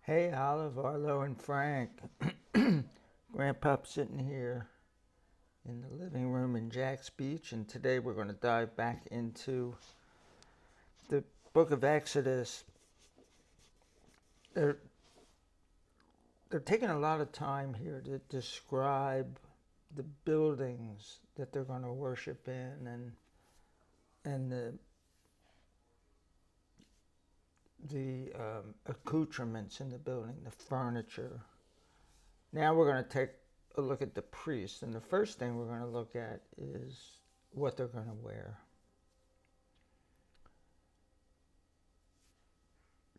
Hey, Olive, Arlo, and Frank. Grandpa's sitting here in the living room in Jack's Beach, and today we're going to dive back into the book of Exodus. They're, they're taking a lot of time here to describe the buildings that they're going to worship in and the accoutrements in the building, the furniture. Now we're going to take a look at the priests, and the first thing we're going to look at is what they're going to wear.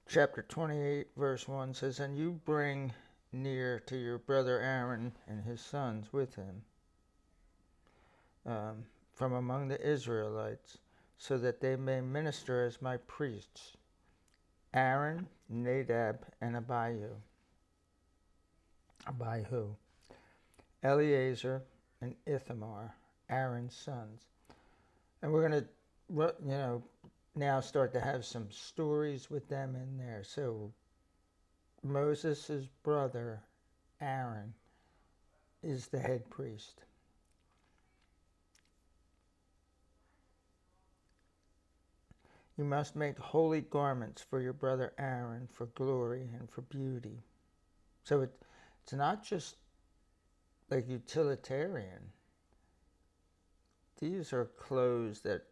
Chapter 28, verse 1 says, "And you bring near to your brother Aaron and his sons with him from among the Israelites, so that they may minister as my priests, Aaron, Nadab, and Abihu, Eleazar, and Ithamar, Aaron's sons." And we're going to, now start to have some stories with them in there. So Moses' brother, Aaron, is the head priest. You must make holy garments for your brother Aaron for glory and for beauty. So it's not just like utilitarian. These are clothes that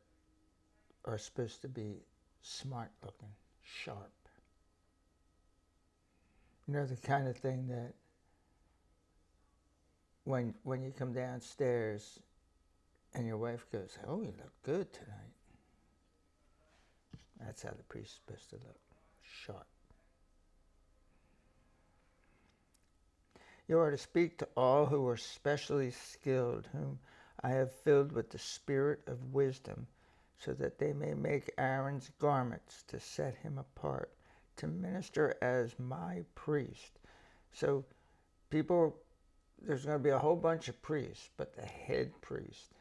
are supposed to be smart looking, sharp. You know, the kind of thing that when you come downstairs and your wife goes, "Oh, you look good tonight." That's how the priest is supposed to look, sharp. You are to speak to all who are specially skilled, whom I have filled with the spirit of wisdom, so that they may make Aaron's garments to set him apart, to minister as my priest. So there's going to be a whole bunch of priests, but the head priest,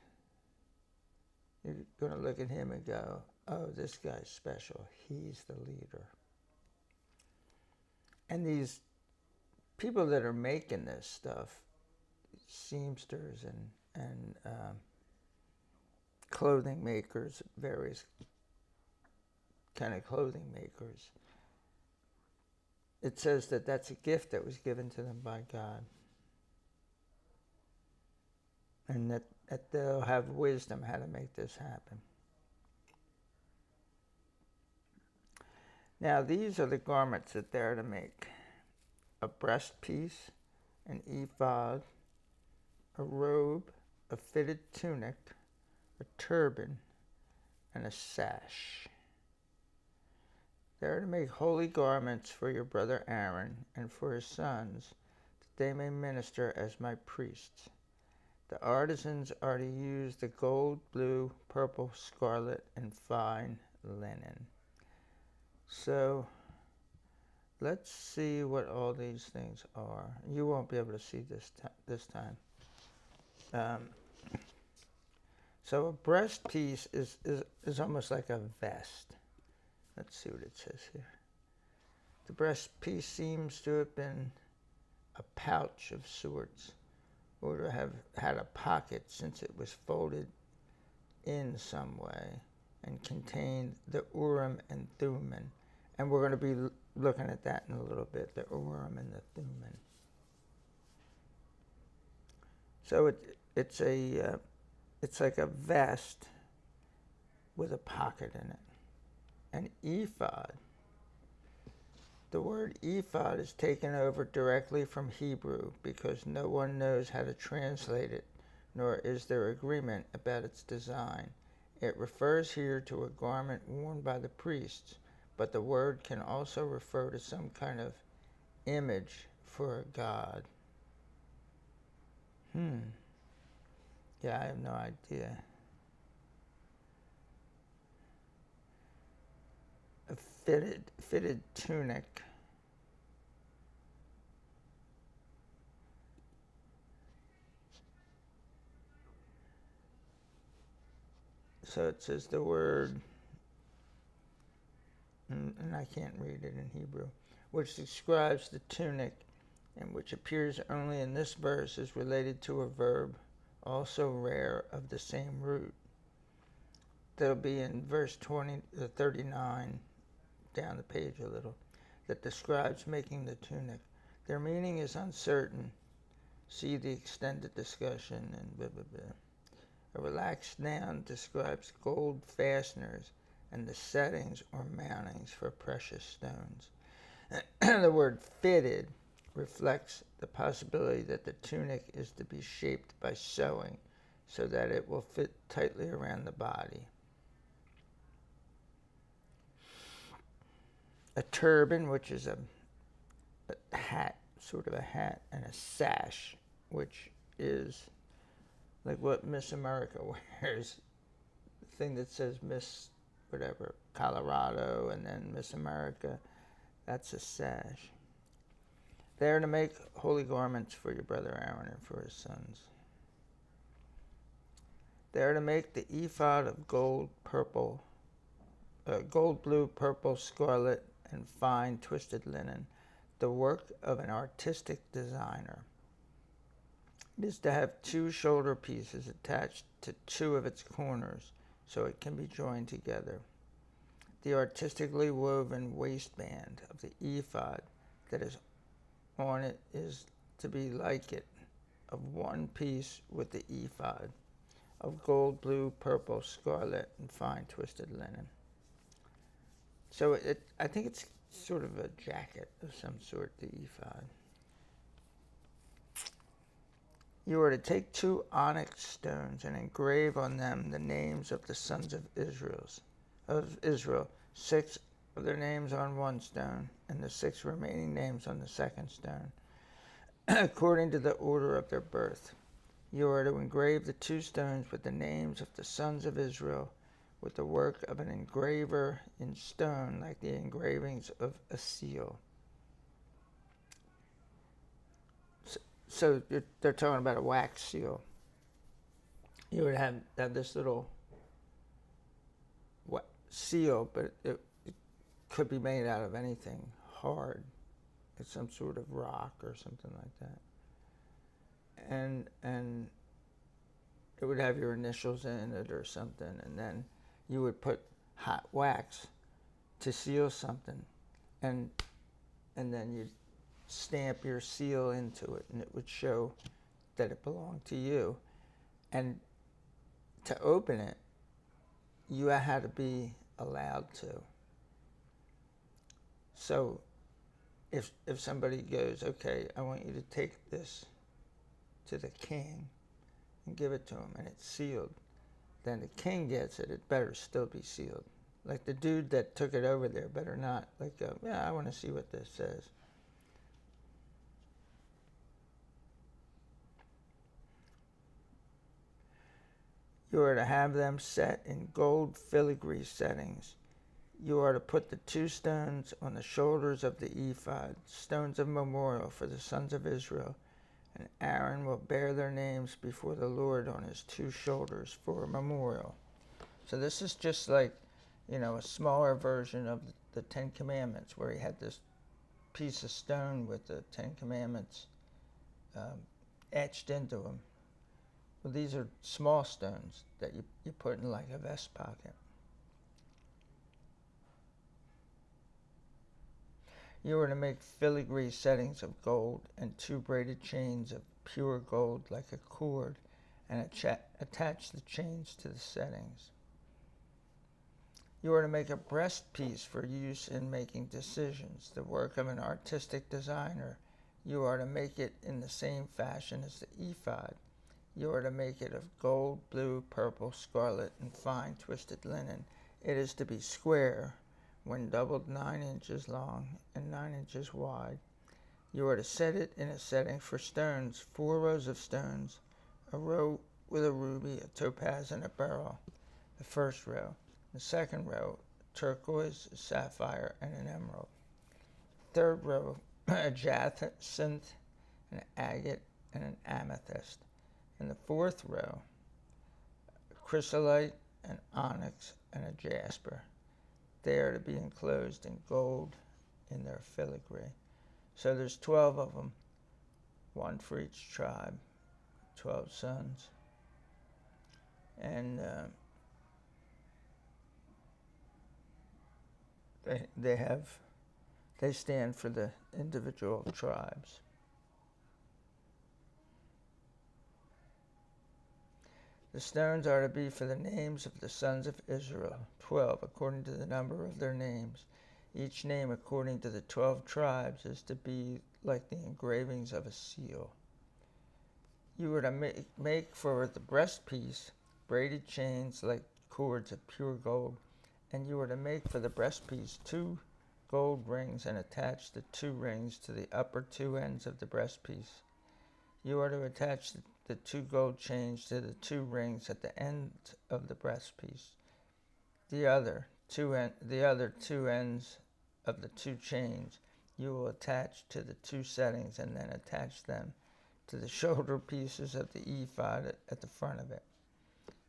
you're going to look at him and go, "Oh, this guy's special. He's the leader." And these people that are making this stuff, seamsters and clothing makers, various kind of clothing makers, it says that that's a gift that was given to them by God, and that they'll have wisdom how to make this happen. Now these are the garments that they're to make: a breastpiece, an ephod, a robe, a fitted tunic, a turban, and a sash. They are to make holy garments for your brother Aaron and for his sons, that they may minister as my priests. The artisans are to use the gold, blue, purple, scarlet, and fine linen. So let's see what all these things are. You won't be able to see this time. So a breast piece is almost like a vest. Let's see what it says here. The breast piece seems to have been a pouch of sorts, or to have had a pocket, since it was folded in some way and contained the Urim and Thummim. And we're going to be looking at that in a little bit, the Urim and the Thummim. So it's like a vest with a pocket in it. An ephod. The word ephod is taken over directly from Hebrew because no one knows how to translate it, nor is there agreement about its design. It refers here to a garment worn by the priests, but the word can also refer to some kind of image for a god. Yeah, I have no idea. A fitted tunic. So it says the word, and I can't read it in Hebrew, which describes the tunic and which appears only in this verse, is related to a verb also rare of the same root. That'll be in verse 39, down the page a little, that describes making the tunic. Their meaning is uncertain. See the extended discussion and blah, blah, blah. A relaxed noun describes gold fasteners and the settings or mountings for precious stones. The word fitted reflects the possibility that the tunic is to be shaped by sewing so that it will fit tightly around the body. A turban, which is a hat, sort of a hat, and a sash, which is like what Miss America wears. The thing that says Miss whatever, Colorado, and then Miss America, that's a sash. They are to make holy garments for your brother Aaron and for his sons. They are to make the ephod of gold, blue, purple, scarlet, and fine twisted linen, the work of an artistic designer. It is to have 2 shoulder pieces attached to 2 of its corners so it can be joined together. The artistically woven waistband of the ephod that is on it is to be like it, of 1 piece with the ephod, of gold, blue, purple, scarlet, and fine twisted linen. So I think it's sort of a jacket of some sort, the ephod. You are to take 2 onyx stones and engrave on them the names of the sons of Israel, 6 of their names on 1 stone, and the 6 remaining names on the 2nd stone, according to the order of their birth. You are to engrave the 2 stones with the names of the sons of Israel, with the work of an engraver in stone, like the engravings of a seal. So they're talking about a wax seal. You would have this little seal, but it could be made out of anything hard. It's some sort of rock or something like that. And it would have your initials in it or something, and then you would put hot wax to seal something, and then you'd stamp your seal into it, and it would show that it belonged to you. And to open it, you had to be allowed to. So if somebody goes, okay, I want you to take this to the king and give it to him, and it's sealed, then the king gets it, it better still be sealed. Like the dude that took it over there better not, like, I want to see what this says. You are to have them set in gold filigree settings. You are to put the 2 stones on the shoulders of the ephod, stones of memorial for the sons of Israel, and Aaron will bear their names before the Lord on his 2 shoulders for a memorial. So this is just like, a smaller version of the 10 Commandments, where he had this piece of stone with the 10 Commandments etched into them. Well, these are small stones that you put in like a vest pocket. You are to make filigree settings of gold and 2 braided chains of pure gold like a cord, and attach the chains to the settings. You are to make a breastpiece for use in making decisions, the work of an artistic designer. You are to make it in the same fashion as the ephod. You are to make it of gold, blue, purple, scarlet, and fine twisted linen. It is to be square, when doubled 9 inches long and 9 inches wide. You are to set it in a setting for stones, 4 rows of stones, a row with a ruby, a topaz, and a beryl, the first row. The second row, turquoise, a sapphire, and an emerald. Third row, a jacinth, an agate, and an amethyst. In the 4th row, a chrysolite, an onyx, and a jasper. They are to be enclosed in gold in their filigree. So there's 12 of them, one for each tribe, 12 sons. And they stand for the individual tribes. The stones are to be for the names of the sons of Israel, 12, according to the number of their names. Each name, according to the 12 tribes, is to be like the engravings of a seal. You were to make for the breastpiece braided chains like cords of pure gold, and you were to make for the breastpiece 2 gold rings and attach the 2 rings to the upper 2 ends of the breastpiece. You are to attach the 2 gold chains to the 2 rings at the end of the breastpiece. The other 2 ends of the 2 chains you will attach to the 2 settings, and then attach them to the shoulder pieces of the ephod at the front of it.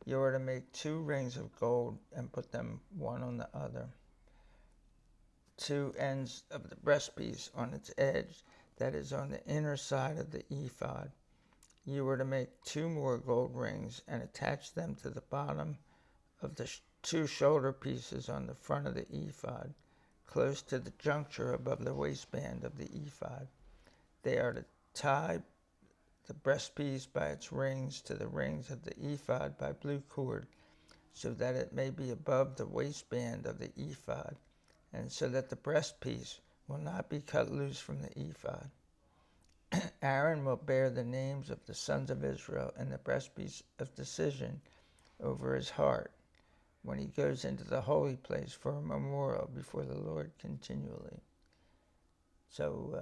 You are to make 2 rings of gold and put them one on the other. 2 ends of the breastpiece on its edge, that is on the inner side of the ephod. You were to make 2 more gold rings and attach them to the bottom of the 2 shoulder pieces on the front of the ephod, close to the juncture above the waistband of the ephod. They are to tie the breastpiece by its rings to the rings of the ephod by blue cord, so that it may be above the waistband of the ephod, and so that the breastpiece will not be cut loose from the ephod. Aaron will bear the names of the sons of Israel and the breastpiece of decision over his heart when he goes into the holy place for a memorial before the Lord continually. So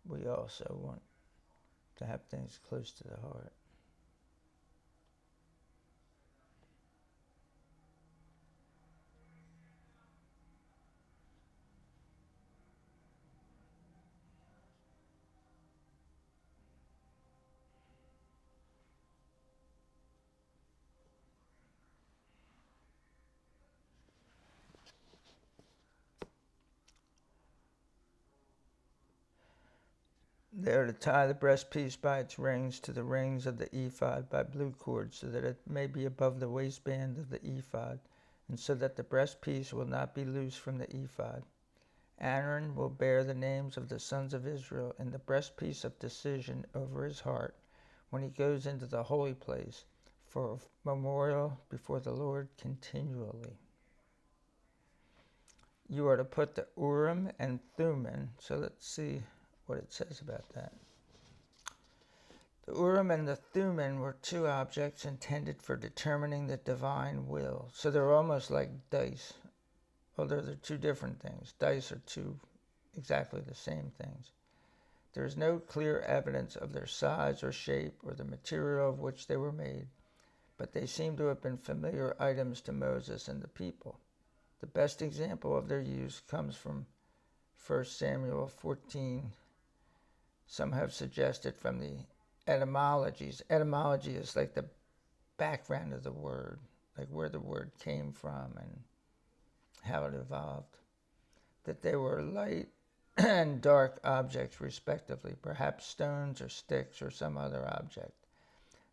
we also want to have things close to the heart. They are to tie the breastpiece by its rings to the rings of the ephod by blue cord, so that it may be above the waistband of the ephod, and so that the breastpiece will not be loose from the ephod. Aaron will bear the names of the sons of Israel in the breastpiece of decision over his heart when he goes into the holy place for a memorial before the Lord continually. You are to put the Urim and Thummim. So let's see what it says about that. The Urim and the Thummim were 2 objects intended for determining the divine will. So they're almost like dice, although they're 2 different things. Dice are 2 exactly the same things. There is no clear evidence of their size or shape or the material of which they were made, but they seem to have been familiar items to Moses and the people. The best example of their use comes from 1 Samuel 14. Some have suggested from the etymologies. Etymology is like the background of the word, like where the word came from and how it evolved. That they were light and dark objects respectively, perhaps stones or sticks or some other object.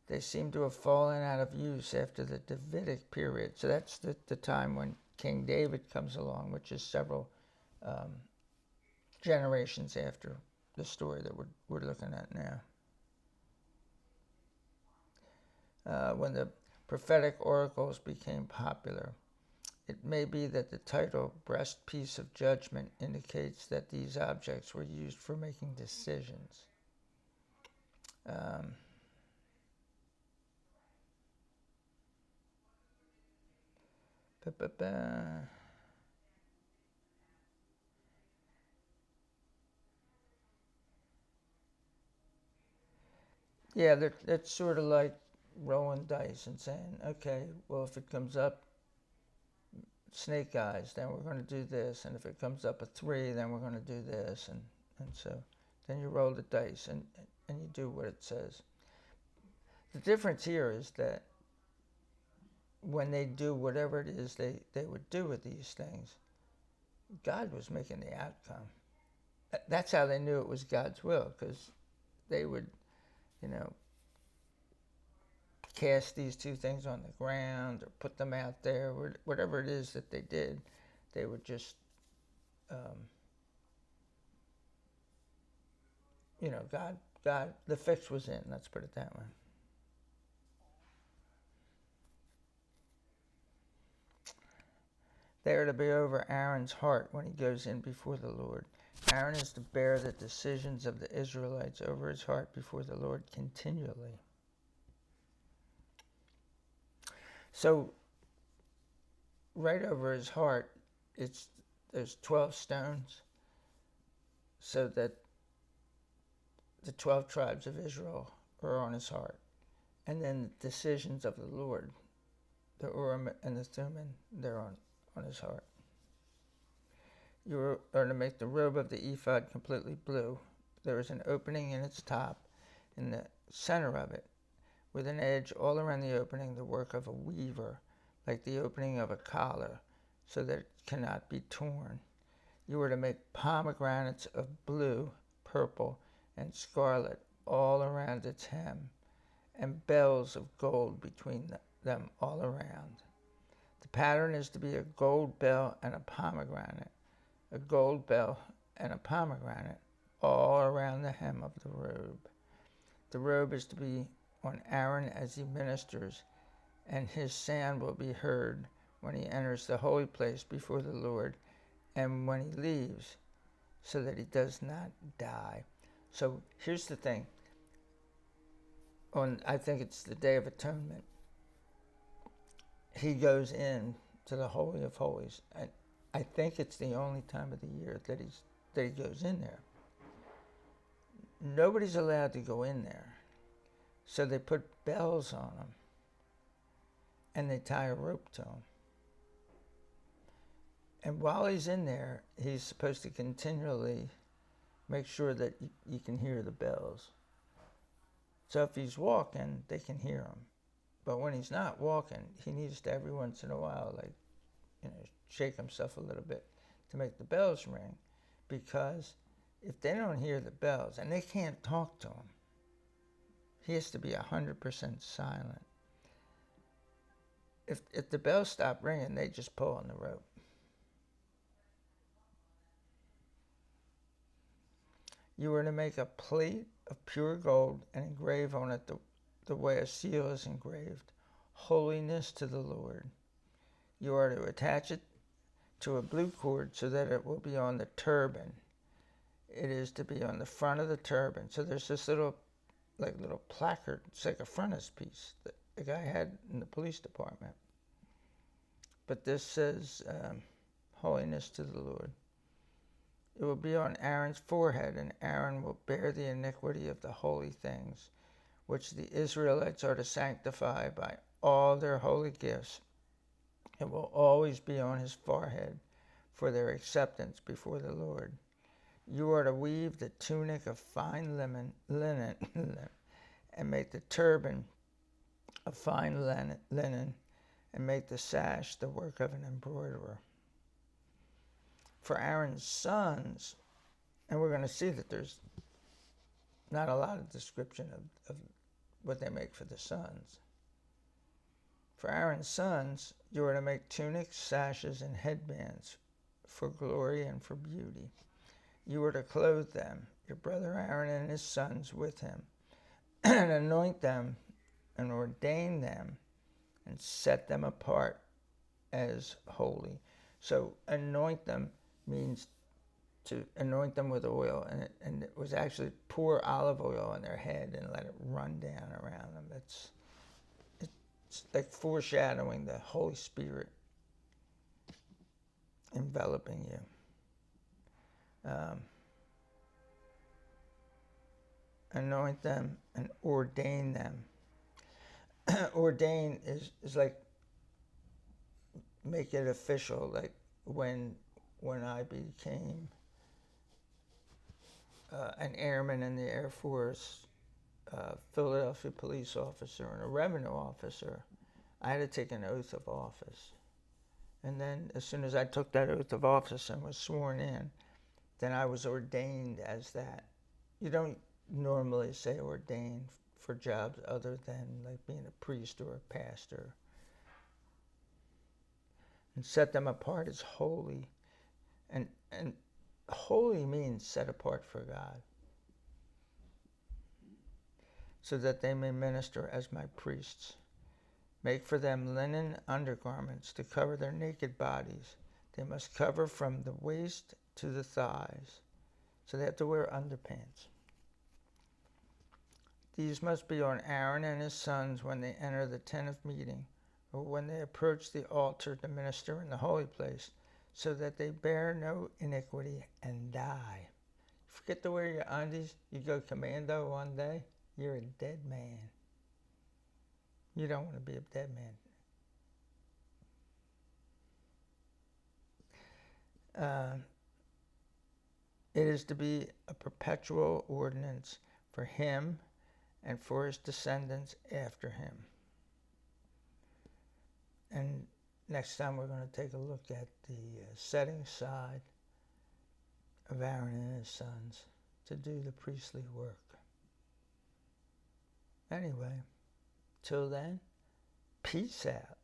They seem to have fallen out of use after the Davidic period. So that's the time when King David comes along, which is several generations after the story that we're looking at now. When the prophetic oracles became popular, it may be that the title breastpiece of judgment indicates that these objects were used for making decisions. Yeah, that's sort of like rolling dice and saying, okay, well, if it comes up snake eyes, then we're going to do this, and if it comes up a 3, then we're going to do this, and so then you roll the dice and you do what it says. The difference here is that when they do whatever it is they would do with these things, God was making the outcome. That's how they knew it was God's will, because they would, you know, cast these two things on the ground or put them out there, whatever it is that they did, they would just, God, the fix was in, let's put it that way. They are to be over Aaron's heart when he goes in before the Lord. Aaron is to bear the decisions of the Israelites over his heart before the Lord continually. So, right over his heart, there's 12 stones, so that the 12 tribes of Israel are on his heart. And then the decisions of the Lord, the Urim and the Thummim, they're on his heart. You are to make the robe of the ephod completely blue. There is an opening in its top, in the center of it, with an edge all around the opening, the work of a weaver, like the opening of a collar, so that it cannot be torn. You are to make pomegranates of blue, purple, and scarlet all around its hem, and bells of gold between them all around. The pattern is to be a gold bell and a pomegranate, a gold bell and a pomegranate, all around the hem of the robe. The robe is to be on Aaron as he ministers, and his sound will be heard when he enters the holy place before the Lord, and when he leaves, so that he does not die. So here's the thing. I think it's the Day of Atonement, he goes in to the Holy of Holies, and I think it's the only time of the year that he goes in there. Nobody's allowed to go in there, so they put bells on him, and they tie a rope to him. And while he's in there, he's supposed to continually make sure that you can hear the bells. So if he's walking, they can hear him. But when he's not walking, he needs to every once in a while, shake himself a little bit to make the bells ring. Because if they don't hear the bells, and they can't talk to him, he has to be 100% silent. If the bells stop ringing, they just pull on the rope. You are to make a plate of pure gold and engrave on it the way a seal is engraved, holiness to the Lord. You are to attach it to a blue cord so that it will be on the turban. It is to be on the front of the turban. So there's this little placard. It's like a frontispiece that the guy had in the police department. But this says, holiness to the Lord. It will be on Aaron's forehead, and Aaron will bear the iniquity of the holy things, which the Israelites are to sanctify by all their holy gifts. It will always be on his forehead for their acceptance before the Lord. You are to weave the tunic of fine linen and make the turban of fine linen, and make the sash the work of an embroiderer. For Aaron's sons, and we're going to see that there's not a lot of description of what they make for the sons. For Aaron's sons, you are to make tunics, sashes, and headbands for glory and for beauty. You are to clothe them, your brother Aaron and his sons with him, and anoint them and ordain them and set them apart as holy. So anoint them means to anoint them with oil, and it was actually pour olive oil on their head and let it run down around them. It's like foreshadowing the Holy Spirit enveloping you. Anoint them and ordain them. Ordain is like make it official. Like when I became an airman in the Air Force, Philadelphia police officer, and a revenue officer, I had to take an oath of office. And then as soon as I took that oath of office and was sworn in, then I was ordained as that. You don't normally say ordained for jobs other than like being a priest or a pastor. And set them apart as holy. And holy means set apart for God, so that they may minister as my priests. Make for them linen undergarments to cover their naked bodies. They must cover from the waist to the thighs. So they have to wear underpants. These must be on Aaron and his sons when they enter the tent of meeting, or when they approach the altar to minister in the holy place, so that they bear no iniquity and die. Forget to wear your undies, you go commando one day, you're a dead man. You don't want to be a dead man. It is to be a perpetual ordinance for him and for his descendants after him. And next time we're going to take a look at the setting aside of Aaron and his sons to do the priestly work. Anyway, till then, peace out.